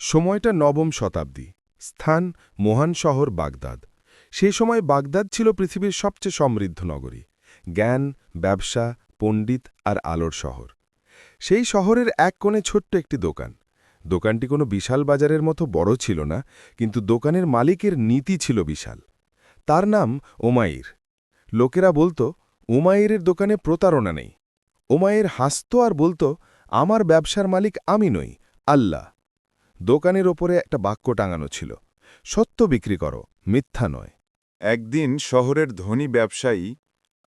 সময়টা নবম শতাব্দী। স্থান মহান শহর বাগদাদ। সেই সময় বাগদাদ ছিল পৃথিবীর সবচেয়ে সমৃদ্ধ নগরী। জ্ঞান, ব্যবসা, পণ্ডিত আর আলোর শহর। সেই শহরের এক কোণে ছোট্ট একটি দোকান। দোকানটি কোনো বিশাল বাজারের মতো বড় ছিল না, কিন্তু দোকানের মালিকের নীতি ছিল বিশাল। তার নাম ওমাইর। লোকেরা বলতো, ওমাইরের দোকানে প্রতারণা নেই। ওমাইর হাসত আর বলতো, আমার ব্যবসার মালিক আমি নই, আল্লাহ। দোকানের ওপরে একটা বাক্য টাঙানো ছিল, সত্য বিক্রি করো, মিথ্যা নয়। একদিন শহরের ধনী ব্যবসায়ী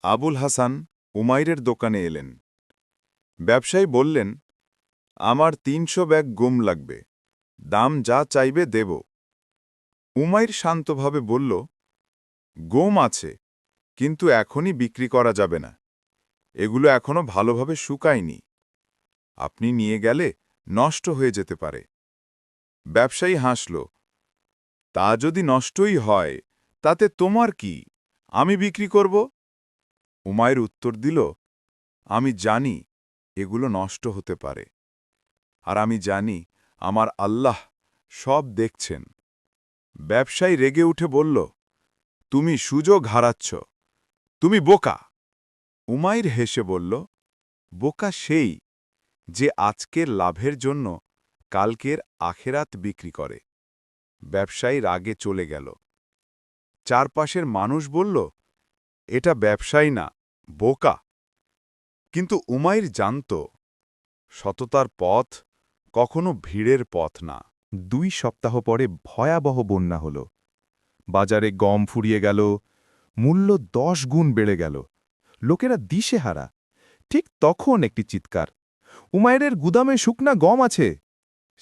আবুল হাসান উমাইরের দোকানে এলেন। ব্যবসায়ী বললেন, আমার ৩০০ ব্যাগ গম লাগবে, দাম যা চাইবে দেব। উমাইর শান্তভাবে বলল, গম আছে, কিন্তু এখনই বিক্রি করা যাবে না। এগুলো এখনো ভালোভাবে শুকায়নি। আপনি নিয়ে গেলে নষ্ট হয়ে যেতে পারে। ব্যবসায়ী হাসল, তা যদি নষ্টই হয় তাতে তোমার কি, আমি বিক্রি করব। উমাইর উত্তর দিল, আমি জানি এগুলো নষ্ট হতে পারে, আর আমি জানি আমার আল্লাহ সব দেখছেন। ব্যবসায়ী রেগে উঠে বলল, তুমি সুযোগ হারাচ্ছ, তুমি বোকা। উমাইর হেসে বলল, বোকা সেই যে আজকের লাভের জন্য কালকের আখেরাত বিক্রি করে। ব্যবসায়ী রাগে চলে গেল। চারপাশের মানুষ বলল, এটা ব্যবসায়ী না, বোকা। কিন্তু উমাইর জানত, সততার পথ কখনো ভিড়ের পথ না। ২ সপ্তাহ পরে ভয়াবহ বন্যা হল। বাজারে গম ফুরিয়ে গেল, মূল্য ১০ গুণ বেড়ে গেল। লোকেরা দিশেহারা। ঠিক তখন একটি চিৎকার, উমাইরের গুদামে শুকনা গম আছে।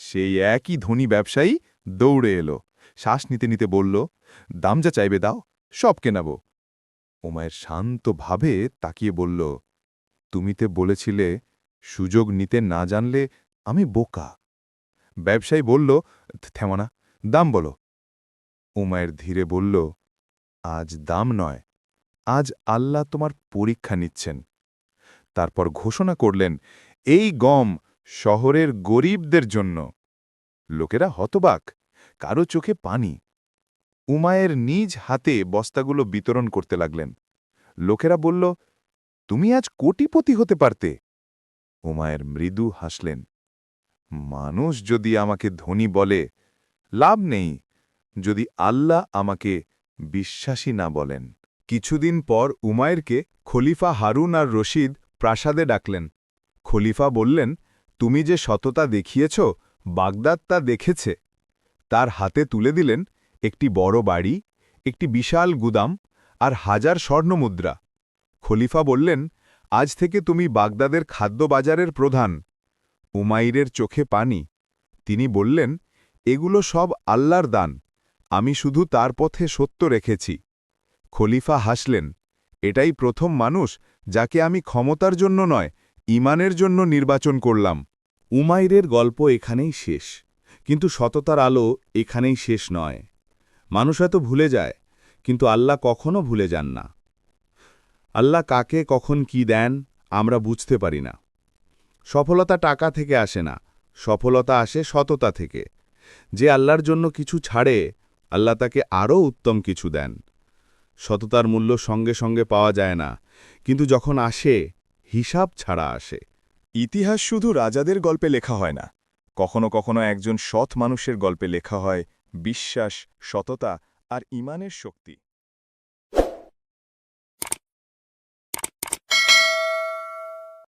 সেই একই ধনী ব্যবসায়ী দৌড়ে এলো, শ্বাস নিতে নিতে বলল, দাম যা চাইবে দাও, সব কেনাব। উমাইর শান্তভাবে তাকিয়ে বলল, তুমি তো বলেছিলে সুযোগ নিতে না জানলে আমি বোকা। ব্যবসায়ী বলল, থেমো না, দাম বলো। উমাইর ধীরে বলল, আজ দাম নয়, আজ আল্লাহ তোমার পরীক্ষা নিচ্ছেন। তারপর ঘোষণা করলেন, এই গম শহরের গরিবদের জন্য। লোকেরা হতবাক, কারো চোখে পানি। উমায়ের নিজ হাতে বস্তাগুলো বিতরণ করতে লাগলেন। লোকেরা বলল, তুমি আজ কোটিপতি হতে পারতে। উমায়ের মৃদু হাসলেন, মানুষ যদি আমাকে ধনী বলে, লাভ নেই যদি আল্লাহ আমাকে বিশ্বাসী না বলেন। কিছুদিন পর উমাইরকে খলিফা হারুন আর রশিদ প্রাসাদে ডাকলেন। খলিফা বললেন, তুমি যে সততা দেখিয়েছ, বাগদাদ তা দেখেছে। তার হাতে তুলে দিলেন একটি বড় বাড়ি, একটি বিশাল গুদাম আর ১০০০ স্বর্ণমুদ্রা। খলিফা বললেন, আজ থেকে তুমি বাগদাদের খাদ্য বাজারের প্রধান। উমাইরের চোখে পানি। তিনি বললেন, এগুলো সব আল্লাহর দান, আমি শুধু তার পথে সত্য রেখেছি। খলিফা হাসলেন, এটাই প্রথম মানুষ যাকে আমি ক্ষমতার জন্য নয়, ঈমানের জন্য নির্বাচন করলাম। উমাইরের গল্প এখানেই শেষ, কিন্তু সততার আলো এখানেই শেষ নয়। মানুষ হয়তো ভুলে যায়, কিন্তু আল্লাহ কখনো ভুলে যান না। আল্লাহ কাকে কখন কি দেন আমরা বুঝতে পারি না। সফলতা টাকা থেকে আসে না, সফলতা আসে সততা থেকে। যে আল্লাহর জন্য কিছু ছাড়ে, আল্লাহ তাকে আরও উত্তম কিছু দেন। সততার মূল্য সঙ্গে সঙ্গে পাওয়া যায় না, কিন্তু যখন আসে, হিসাব ছাড়া আসে। ইতিহাস শুধু রাজাদের গল্পে লেখা হয় না, কখনো কখনো একজন সৎ মানুষের গল্পে লেখা হয় বিশ্বাস, সততা আর ঈমানের শক্তি।